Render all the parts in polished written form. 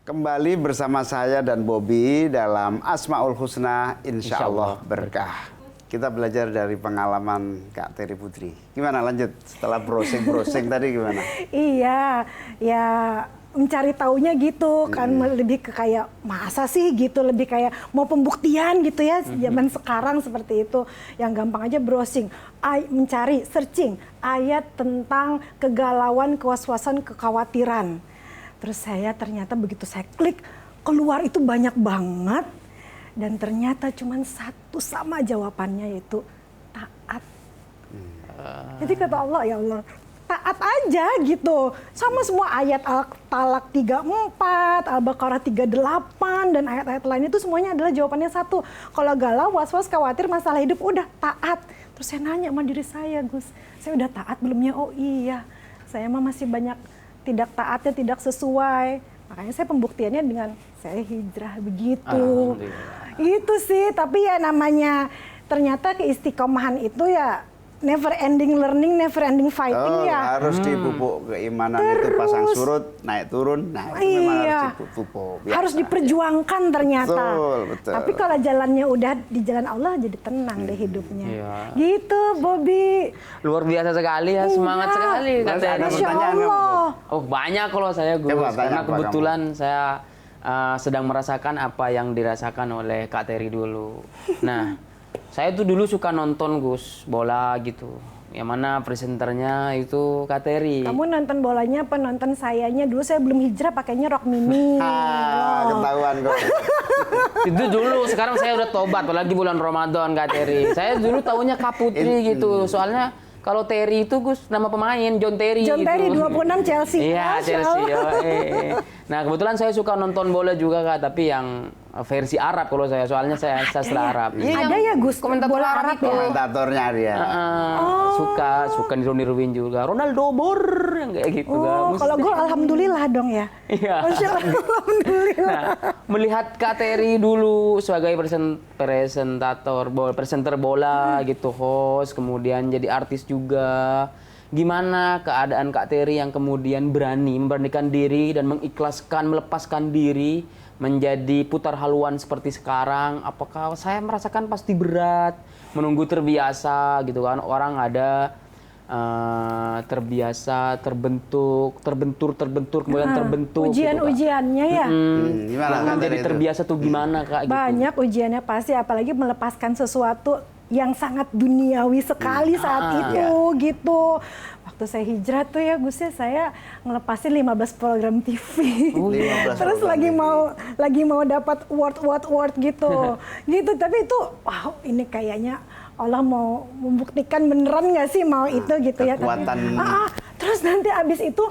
Kembali bersama saya dan Bobby dalam Asmaul Husna, insya Allah berkah. Kita belajar dari pengalaman Kak Terry Putri. Gimana lanjut setelah browsing tadi gimana? Iya, ya mencari taunya gitu kan, lebih ke kayak masa sih gitu, lebih kayak mau pembuktian gitu ya. Zaman sekarang seperti itu, yang gampang aja browsing, mencari searching ayat tentang kegalauan, kewaswasan, kekhawatiran. Terus saya ternyata begitu saya klik, keluar itu banyak banget. Dan ternyata cuma satu sama jawabannya, yaitu taat. Jadi kata Allah, ya Allah, taat aja gitu. Sama semua ayat Al-Talaq 34, Al-Baqarah 38, dan ayat-ayat lain itu semuanya adalah jawabannya satu. Kalau galau, was-was, khawatir, masalah hidup, udah taat. Terus saya nanya sama diri saya, Gus, saya udah taat belum ya? Oh iya, saya mah masih banyak tidak taatnya, tidak sesuai. Makanya saya pembuktiannya dengan saya hijrah begitu. Itu sih, tapi ya namanya ternyata keistiqomahan itu ya never ending learning, never ending fighting ya. Harus dipupuk keimanan. Terus, itu pasang surut, naik turun. Nah, itu memang harus dipupuk. Biasa. Harus diperjuangkan ternyata. Betul. Tapi kalau jalannya udah di jalan Allah, jadi tenang deh hidupnya. Gitu, Bobby. Luar biasa sekali ya, semangat sekali. Masya Allah. Oh, banyak kalau saya, Gus. Karena kebetulan saya sedang merasakan apa yang dirasakan oleh Kak Terry dulu. Nah, saya tuh dulu suka nonton, Gus, bola gitu. Yang mana presenternya itu Kak Terry. Kamu nonton bolanya apa nonton sayanya? Dulu saya belum hijrah pakainya rok mini. Ketahuan kok. Itu dulu, sekarang saya udah tobat, apalagi bulan Ramadan Kak Terry. Saya dulu taunya Kak Putri gitu. Soalnya kalau Terry itu, Gus, nama pemain John Terry. John gitu. Terry 26 Chelsea. Iya, Chelsea. Nah, kebetulan saya suka nonton bola juga, Kak, tapi yang versi Arab kalau saya, soalnya saya sastra Arab. Ada ya, Gus, komentator bola Arab ya? Komentatornya dia. Suka niru-niruin juga. Ronaldo Bor yang kayak gitu. Kalau gol alhamdulillah dong ya. Iya. Masya Allah, alhamdulillah. Nah, melihat Kak Terry dulu sebagai presenter bola gitu, host, kemudian jadi artis juga. Gimana keadaan Kak Terry yang kemudian memberanikan diri dan melepaskan diri menjadi putar haluan seperti sekarang? Apakah saya merasakan pasti berat, menunggu terbiasa gitu kan? Orang ada terbiasa, terbentur, kemudian terbentuk. Ujian-ujiannya ya. Gimana? Jadi terbiasa tuh gimana, Kak? Banyak ujiannya pasti, apalagi melepaskan sesuatu yang sangat duniawi sekali saat itu gitu. Waktu saya hijrah tuh ya, Gus, ya, saya ngelepasin 15 program TV. 15 Terus lagi mau dapat award gitu. Gitu, tapi itu wow, ini kayaknya Allah mau membuktikan beneran nggak sih mau itu gitu ya. Kekuatan. Terus nanti abis itu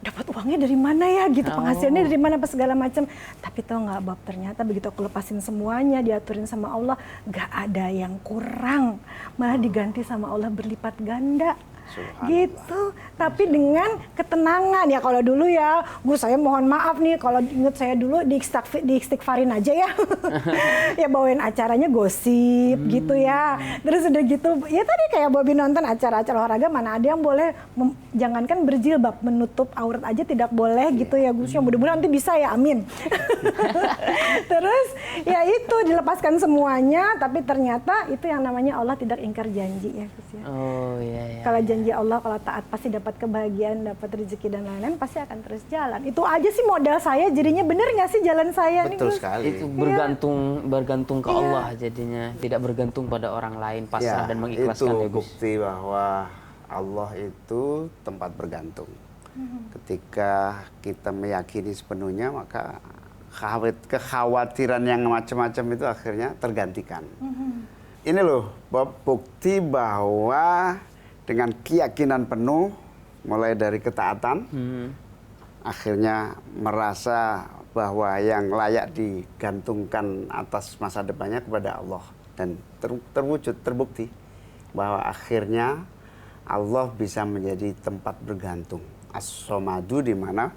dapat uangnya dari mana ya gitu, penghasilannya dari mana apa segala macam. Tapi tau nggak, Bab, ternyata begitu aku lepasin semuanya, diaturin sama Allah, nggak ada yang kurang, malah diganti sama Allah berlipat ganda. Gitu, tapi dengan ketenangan ya. Kalau dulu ya, Gus, saya mohon maaf nih kalau inget saya dulu di istighfarin aja ya. Ya bawain acaranya gosip gitu ya. Terus udah gitu, ya tadi kayak Bobby nonton acara-acara olahraga, mana ada yang boleh jangankan berjilbab, menutup aurat aja tidak boleh gitu ya, Gus. Ya mudah-mudahan nanti bisa ya, amin. Terus ya itu dilepaskan semuanya, tapi ternyata itu yang namanya Allah tidak ingkar janji ya, Gus ya. Oh iya. Kalau janji Allah, kalau taat pasti dapat kebahagiaan, dapat rezeki dan lain-lain, pasti akan terus jalan. Itu aja sih modal saya, jadinya bener nggak sih jalan saya? Betul nih, sekali. Itu bergantung ke Allah jadinya, tidak bergantung pada orang lain, pasrah dan mengikhlaskan ya, Itu Gus. bukti bahwa Allah itu tempat bergantung. Ketika kita meyakini sepenuhnya, maka kekhawatiran yang macam-macam itu akhirnya tergantikan. Ini loh, bukti bahwa dengan keyakinan penuh, mulai dari ketaatan, akhirnya merasa bahwa yang layak digantungkan atas masa depannya kepada Allah. Dan terwujud, terbukti bahwa akhirnya Allah bisa menjadi tempat bergantung. As-Somadu, di mana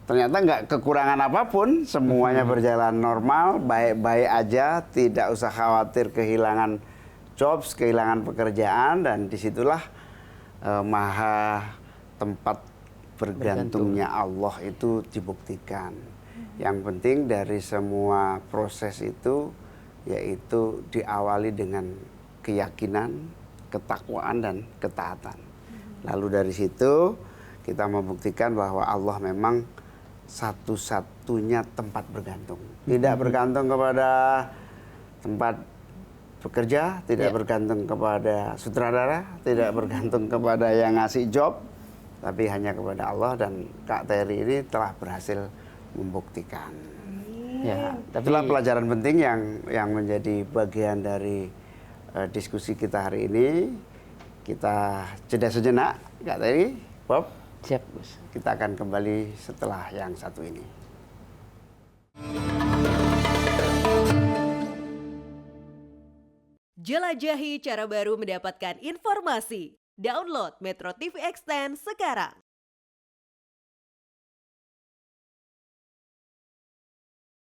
ternyata nggak kekurangan apapun, semuanya berjalan normal, baik-baik aja, tidak usah khawatir kehilangan jobs, kehilangan pekerjaan, dan disitulah maha tempat bergantungnya Allah itu dibuktikan. Yang penting dari semua proses itu yaitu diawali dengan keyakinan, ketakwaan dan ketaatan. Lalu dari situ kita membuktikan bahwa Allah memang satu-satunya tempat bergantung. Tidak bergantung kepada tempat bekerja, tidak bergantung kepada sutradara, tidak bergantung kepada yang ngasih job, tapi hanya kepada Allah, dan Kak Terry ini telah berhasil membuktikan. Ya, tapi Itulah pelajaran penting yang menjadi bagian dari diskusi kita hari ini. Kita jeda sejenak, Kak Terry, Bob. siap, Gus. Kita akan kembali setelah yang satu ini. Jelajahi cara baru mendapatkan informasi. Download Metro TV Extend sekarang.